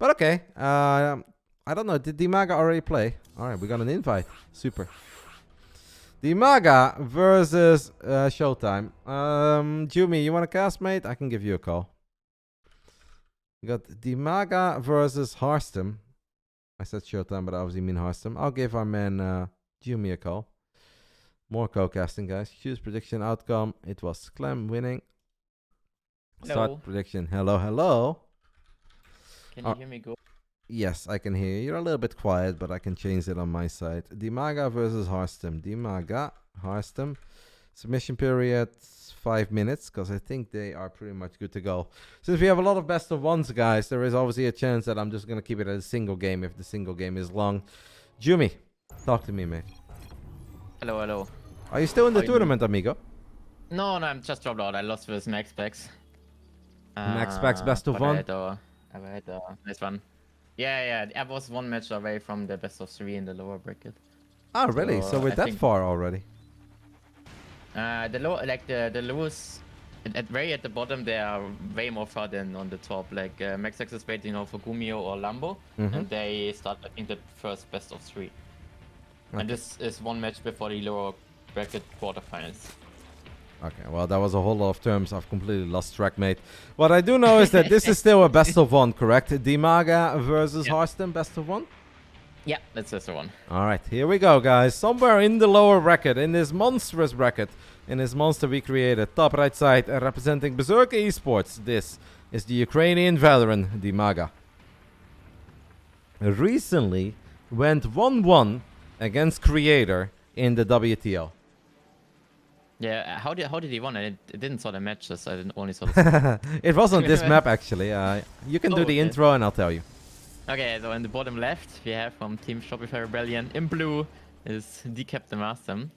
But okay. I don't know. Did DIMAGA already play? All right, we got an invite. Super. DIMAGA versus Showtime. Jumi, you want to cast, mate? I can give you a call. We got DIMAGA versus Harstem. I said Showtime, but I obviously mean Harstem. I'll give our man Jumi a call. More co-casting, guys. Choose prediction outcome. It was Clem winning. Hello. Start prediction. Hello, hello. Can you hear me go? Yes, I can hear you. You're a little bit quiet, but I can change it on my side. DIMAGA versus Harstem. DIMAGA, Harstem. Submission period 5 minutes, because I think they are pretty much good to go. Since we have a lot of best of ones, guys, there is obviously a chance that I'm just going to keep it as a single game if the single game is long. Jumi, talk to me, mate. Hello, hello. Are you still in the tournament, amigo? No, I'm just dropped out. I lost with Max Packs. Max Packs best of one? I had a nice one. Yeah, I was one match away from the best of 3 in the lower bracket. Oh, really? So we're that far already? The lowest, very at the bottom, they are way more far than on the top. Like Max X is waiting for Gumio or Lambo, and they start, I think, the first best of 3. Okay. And this is one match before the lower bracket quarterfinals. Okay, well, that was a whole lot of terms. I've completely lost track, mate. What I do know is that this is still a best of one, correct? DIMAGA versus Harstem, best of one? Yeah, that's best of one. All right, here we go, guys. Somewhere in the lower bracket, in this monstrous bracket, in this monster we created, top right side, representing Berserker Esports, this is the Ukrainian veteran, DIMAGA. Recently went 1-1 against Creator in the WTO. Yeah, how did he win? I didn't saw the matches. I only saw the It was on this map, actually. You can do the intro and I'll tell you. Okay, so in the bottom left, we have from Team Shopify Rebellion. In blue is Decap Master.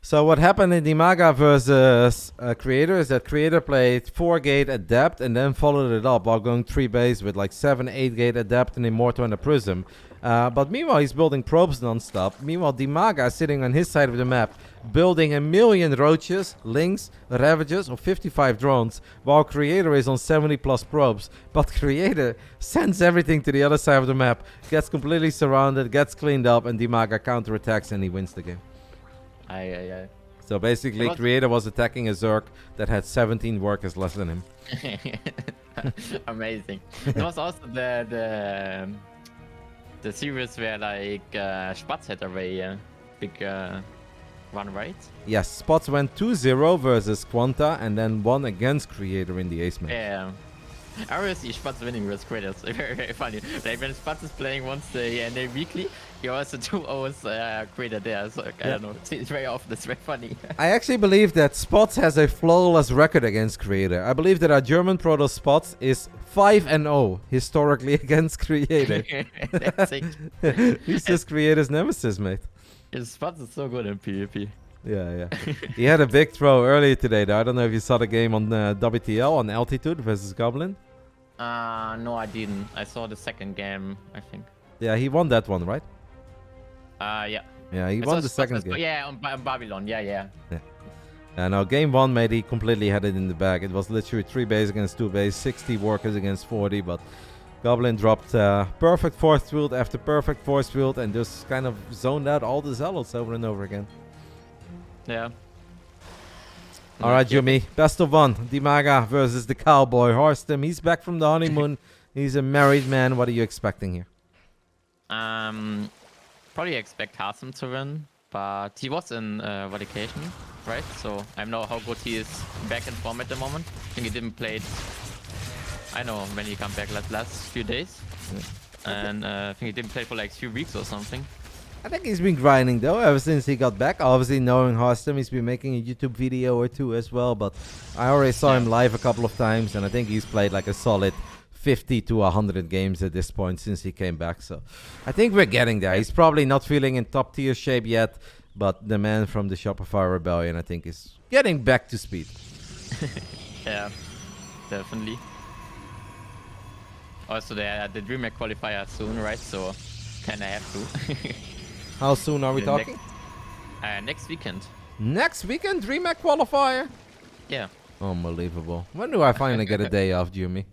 So what happened in DIMAGA versus Creator is that Creator played 4 gate Adept and then followed it up while going 3 base with like 7-8 gate Adept and Immortal and a Prism. But meanwhile, he's building probes non-stop. Meanwhile, DIMAGA is sitting on his side of the map, building 1 million roaches, links, ravages, or 55 drones, while Creator is on 70 plus probes. But Creator sends everything to the other side of the map, gets completely surrounded, gets cleaned up, and DIMAGA counterattacks and he wins the game. Aye. So basically, Creator was attacking a Zerg that had 17 workers less than him. Amazing. There was also the series where like Spatz had a very big run, right? Yes, Spots went 2-0 versus Quanta and then won against Creator in the ace match. Yeah. I always see Spatz winning with Creators. Very, very funny. Like when Spatz is playing once a weekly, he also 2-0 Creator there. So I don't know. It's very often. It's very funny. I actually believe that Spots has a flawless record against Creator. I believe that our German Protoss Spots is 5-0 historically against Creator. He's just Creator's nemesis, mate. His Spots is so good in PvP. Yeah. He had a big throw earlier today, though. I don't know if you saw the game on WTL on Altitude versus Goblin. No, I didn't. I saw the second game, I think. Yeah, he won that one, right? Yeah. Yeah, he won the second game. Yeah, on Babylon. Yeah. No, game 1, mate, he completely had it in the bag. It was literally 3 base against 2 base, 60 workers against 40, but Goblin dropped perfect force field after perfect force field and just kind of zoned out all the zealots over and over again. Yeah. All right, Jumi. Best of one. DIMAGA versus the cowboy Harstem. He's back from the honeymoon. He's a married man. What are you expecting here? Probably expect Harstem to win, but he was in vacation, right? So I don't know how good he is back in form at the moment. I think he didn't play it. I know when he come back last few days, and I think he didn't play for like 3 weeks or something. I think he's been grinding though ever since he got back. Obviously, knowing Harstem, he's been making a YouTube video or 2 as well. But I already saw him live a couple of times, and I think he's played like a solid 50 to 100 games at this point since he came back. So I think we're getting there. He's probably not feeling in top tier shape yet, but the man from the Shopify Rebellion, I think, is getting back to speed. Yeah, definitely. Also, the DreamHack qualifier soon, right? So kind of have to. How soon are we talking? Next weekend. Next weekend, DreamHack qualifier? Yeah. Unbelievable. When do I finally get a day off, Jumi?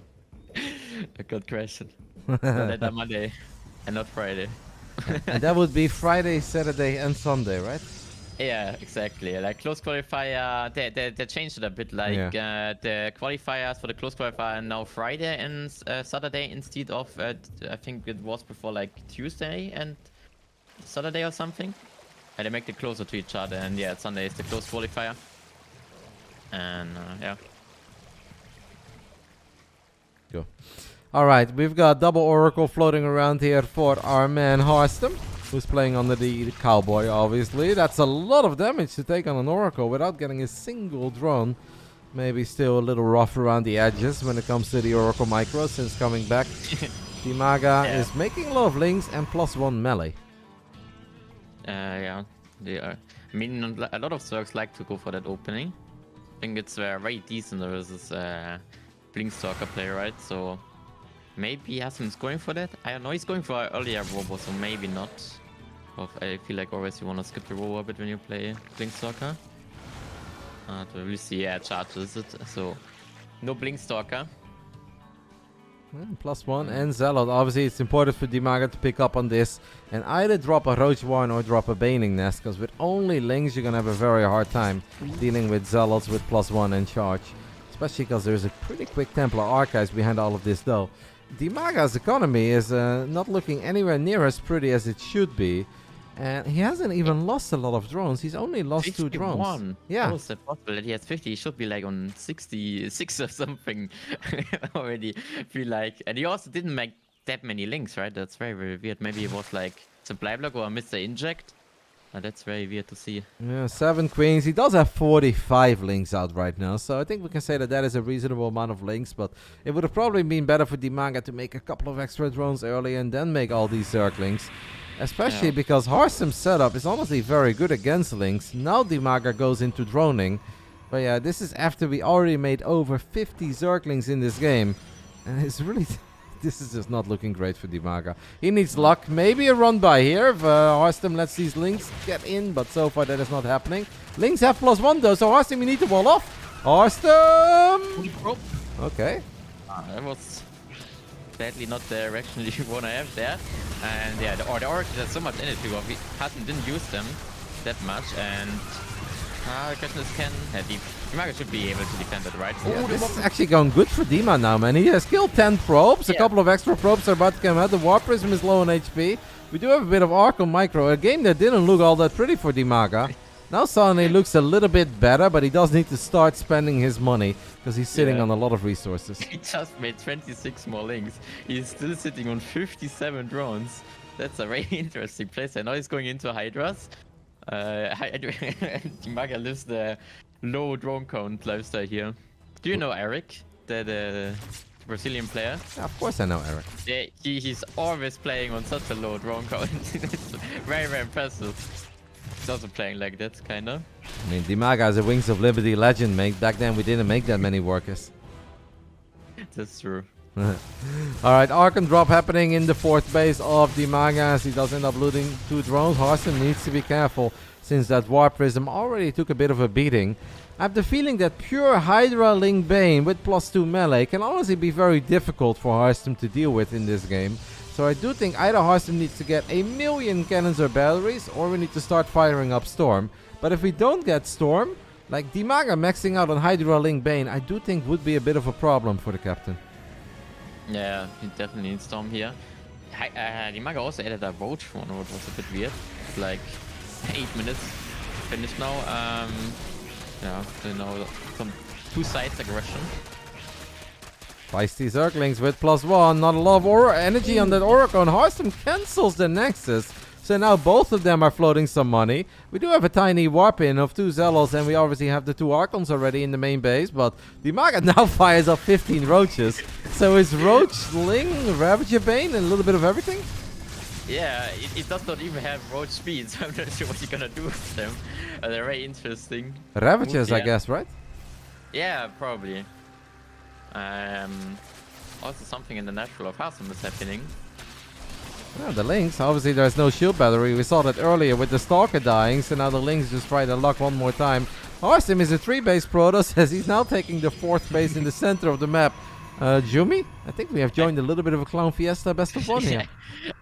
a good question. That on Monday and not Friday. And that would be Friday, Saturday, and Sunday, right? Yeah, exactly. Like close qualifier, they changed it a bit. Like the qualifiers for the close qualifier are now Friday and Saturday instead of I think it was before like Tuesday and Saturday or something. And they make it closer to each other. And yeah, Sunday is the close qualifier. And yeah. Go. All right, we've got double Oracle floating around here for our man Harstem, who's playing under the Cowboy, obviously. That's a lot of damage to take on an Oracle without getting a single drone. Maybe still a little rough around the edges when it comes to the Oracle Micro since coming back. DIMAGA is making a lot of links and +1 melee. Yeah, they are. I mean, a lot of Zergs like to go for that opening. I think it's very decent versus Blinkstalker play, right? So maybe Harstem's going for that. I don't know. He's going for an earlier robo, so maybe not. I feel like always you want to skip the robo a bit when you play Blinkstalker. We see, yeah, charges it. So no Blinkstalker. +1 and Zealot. Obviously, it's important for DIMAGA to pick up on this and either drop a Roach Warren or drop a Baning Nest, because with only Lings, you're going to have a very hard time dealing with Zealots with +1 and charge. Especially because there's a pretty quick Templar Archives behind all of this, though. DIMAGA's economy is not looking anywhere near as pretty as it should be. And he hasn't even lost a lot of drones. He's only lost 51. 2 drones. Yeah. How is that possible that he has 50? He should be like on 66 or something already. Feel like. And he also didn't make that many links, right? That's very, very weird. Maybe it was like Supply Block or Mr. Inject. That's very weird to see. Yeah, 7 queens. He does have 45 links out right now, so I think we can say that that is a reasonable amount of links, but it would have probably been better for DIMAGA to make a couple of extra drones early and then make all these Zerg links. Especially because Harstem's setup is honestly very good against links. Now DIMAGA goes into droning. But yeah, this is after we already made over 50 Zerglings in this game. And it's really... this is just not looking great for DIMAGA. He needs luck. Maybe a run by here if Harstem lets these links get in. But so far that is not happening. Links have +1 though, so Harstem, you need to wall off. Harstem! Okay. That was sadly not the direction you want to have there. And yeah, the Oracle has so much in it too. Harstem didn't use them that much. And the question is, can DIMAGA should be able to defend it, right? Yeah, this is actually going good for Dima now, man. He has killed 10 probes. A couple of extra probes are about to come out. The War Prism is low on HP. We do have a bit of Oracle Micro. A game that didn't look all that pretty for DIMAGA. Now suddenly looks a little bit better, but he does need to start spending his money because he's sitting on a lot of resources. He just made 26 more links. He's still sitting on 57 drones. That's a very interesting place. And now he's going into Hydras. DIMAGA lives the low drone count lifestyle here. Do you know Eric, the Brazilian player? Yeah, of course I know Eric. Yeah, he's always playing on such a low drone count. It's very, very impressive. He's also playing like that, kind of. I mean, DIMAGA is a Wings of Liberty legend, mate. Back then we didn't make that many workers. That's true. Alright, Archon drop happening in the 4th base of DIMAGA as he does end up looting 2 drones. Harstem needs to be careful since that War Prism already took a bit of a beating. I have the feeling that pure Hydra Link Bane with +2 melee can honestly be very difficult for Harstem to deal with in this game. So I do think either Harstem needs to get 1,000,000 cannons or batteries, or we need to start firing up Storm. But if we don't get Storm, like DIMAGA maxing out on Hydra Link Bane, I do think would be a bit of a problem for the captain. Yeah, he definitely needs Storm here. DIMAGA also added a Roach one, which was a bit weird. It's like 8 minutes finished now. Yeah, you know, some 2 sides aggression. Feisty Zerglings with +1. Not a lot of energy on that Oracle, and Harstem cancels the Nexus. So now both of them are floating some money. We do have a tiny warp in of 2 Zealots, and we obviously have the 2 Archons already in the main base. But DIMAGA now fires up 15 Roaches. So is Roach, Ling, Ravager Bane, and a little bit of everything? Yeah, it does not even have Roach speed, so I'm not sure what you're gonna do with them. They're very interesting. Ravagers, I guess, right? Yeah, probably. Also something in the natural of Harstem is happening. Yeah, the Lynx, obviously there's no shield battery. We saw that earlier with the Stalker dying, so now the Lynx just try their luck one more time. Harstem is a 3-base Protoss as he's now taking the 4th base in the center of the map. Jumi? I think we have joined a little bit of a clown fiesta best of one here.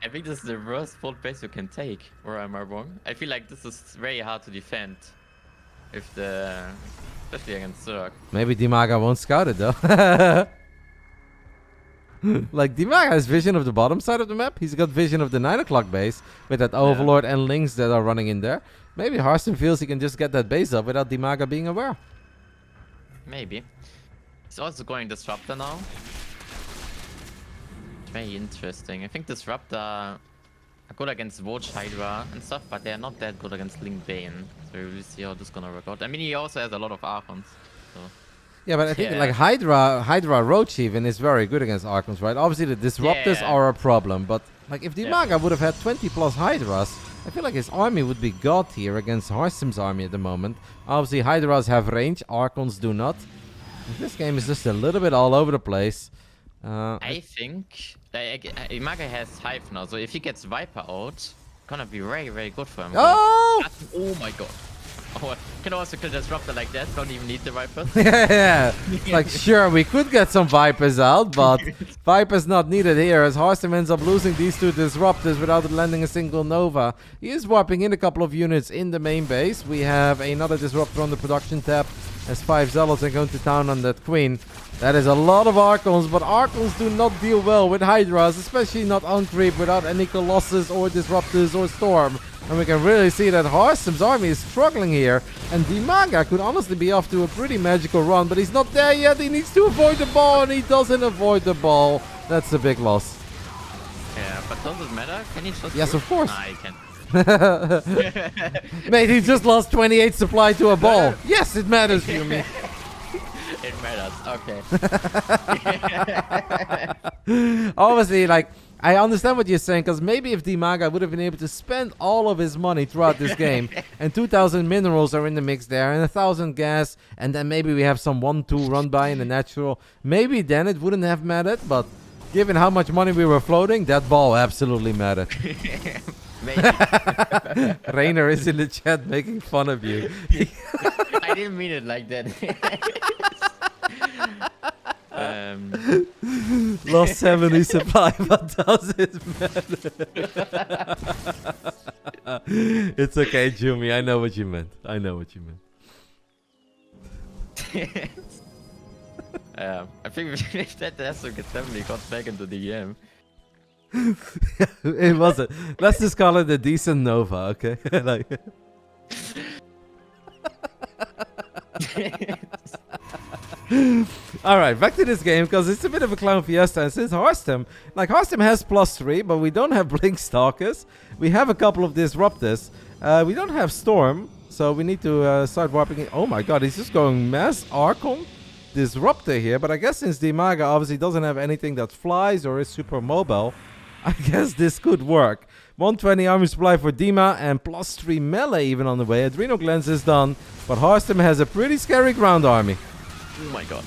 I think this is the worst full base you can take, or am I wrong? I feel like this is very hard to defend. Especially against Zerg. Maybe DIMAGA won't scout it though. Like DIMAGA has vision of the bottom side of the map. He's got vision of the 9 o'clock base with that Overlord and Lynx that are running in there. Maybe Harstem feels he can just get that base up without DIMAGA being aware. Maybe. He's also going Disruptor now. Very interesting. I think Disruptor are good against Vogue, Hydra and stuff, but they're not that good against Link Bane. So we'll see how this is gonna work out. I mean, he also has a lot of Archons. So. Yeah, but I think like Hydra Roach even is very good against Archons, right? Obviously the Disruptors are a problem, but like if DIMAGA would have had 20 plus Hydras, I feel like his army would be god tier against Harstem's army at the moment. Obviously Hydras have range, Archons do not. This game is just a little bit all over the place. I think DIMAGA has Hive now, so if he gets Viper out, gonna be very, very good for him. Oh! Oh my god. Oh, can also kill Disruptor like that, don't even need the Vipers. Yeah. Like, sure, we could get some Vipers out, but Vipers not needed here as Harstem ends up losing these two Disruptors without landing a single Nova. He is warping in a couple of units in the main base. We have another Disruptor on the production tab as 5 Zealots are going to town on that Queen. That is a lot of Archons, but Archons do not deal well with Hydras, especially not on creep without any Colossus or Disruptors or Storm. And we can really see that Harstem's army is struggling here. And DIMAGA could honestly be off to a pretty magical run, but he's not there yet. He needs to avoid the ball, and he doesn't avoid the ball. That's a big loss. Yeah, but does it matter? Can he just... Yes, of course. Nah, he can. Mate, he just lost 28 supply to a ball. Yes, it matters, Yumi. It matters, okay. Obviously, like, I understand what you're saying, because maybe if DIMAGA would have been able to spend all of his money throughout this game, and 2,000 minerals are in the mix there, and 1,000 gas, and then maybe we have some 1-2 run by in the natural, maybe then it wouldn't have mattered, but given how much money we were floating, that ball absolutely mattered. Rainer is in the chat making fun of you. I didn't mean it like that. Lost 70 supply, but does it matter? It's okay, Jumi. I know what you meant. I know what you meant. I think if that Zerg definitely got back into the game. It wasn't. Let's just call it a decent Nova, okay? Like. Alright, back to this game, because it's a bit of a clown fiesta. And since Harstem has +3, but we don't have Blink Stalkers. We have a couple of Disruptors. We don't have Storm, so we need to start warping in. Oh my god, he's just going mass Archon Disruptor here. But I guess since DIMAGA obviously doesn't have anything that flies or is super mobile, I guess this could work. 120 army supply for Dima and +3 melee even on the way. Adrenal Cleanse is done, but Harstem has a pretty scary ground army. Oh my god.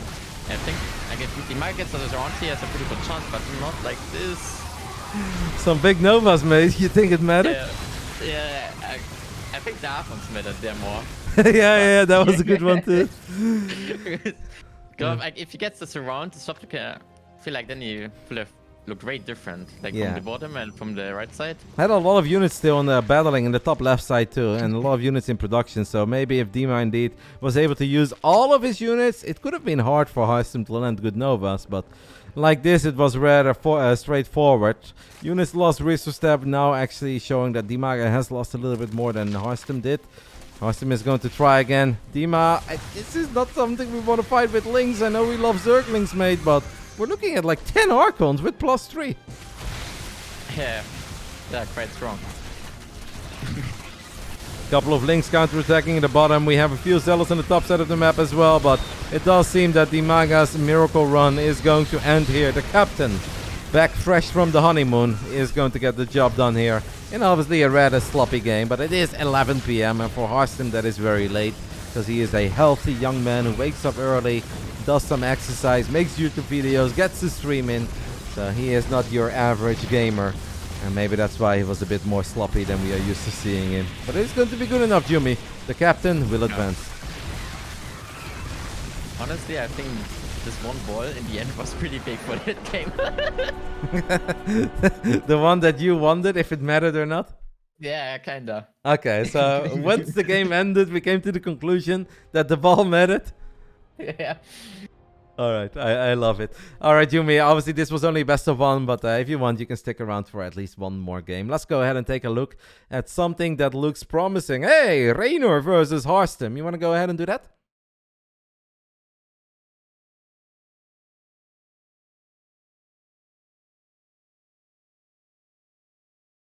I think if DIMAGA gets around here, has a pretty good chance, but not like this. Some big Novas, mate. You think it mattered? Yeah, I think the Archons mattered there more. yeah, that was a good one too. Like, if he gets this around, the Disruptor, I feel like then he will have looked very different, like from the bottom and from the right side. Had a lot of units still on the battling in the top left side too, and a lot of units in production. So maybe if Dima indeed was able to use all of his units, it could have been hard for Harstem to land good Novas. But like this, it was rather straightforward. Units lost resource step, now actually showing that DIMAGA has lost a little bit more than Harstem did. Harstem is going to try again. Dima, this is not something we want to fight with Lynx. I know we love Zerglings, mate, but we're looking at like 10 Archons with +3. Yeah, they're quite strong. Couple of Lynx counter-attacking in the bottom. We have a few Zealots on the top side of the map as well, but it does seem that DIMAGA's miracle run is going to end here. The captain, back fresh from the honeymoon, is going to get the job done here. And obviously a rather sloppy game, but it is 11 PM, and for Harstem that is very late, because he is a healthy young man who wakes up early, does some exercise, makes YouTube videos, gets to stream in. So he is not your average gamer. And maybe that's why he was a bit more sloppy than we are used to seeing him. But it's going to be good enough, Jumi. The captain will advance. Honestly, I think this one ball in the end was pretty big for that game. The one that you wondered if it mattered or not? Yeah, kinda. Okay, so once the game ended, we came to the conclusion that the ball mattered. Yeah. All right, I love it. All right, Yumi, obviously this was only best of one, but if you want, you can stick around for at least one more game. Let's go ahead and take a look at something that looks promising. Hey, Raynor versus Harstem. You want to go ahead and do that?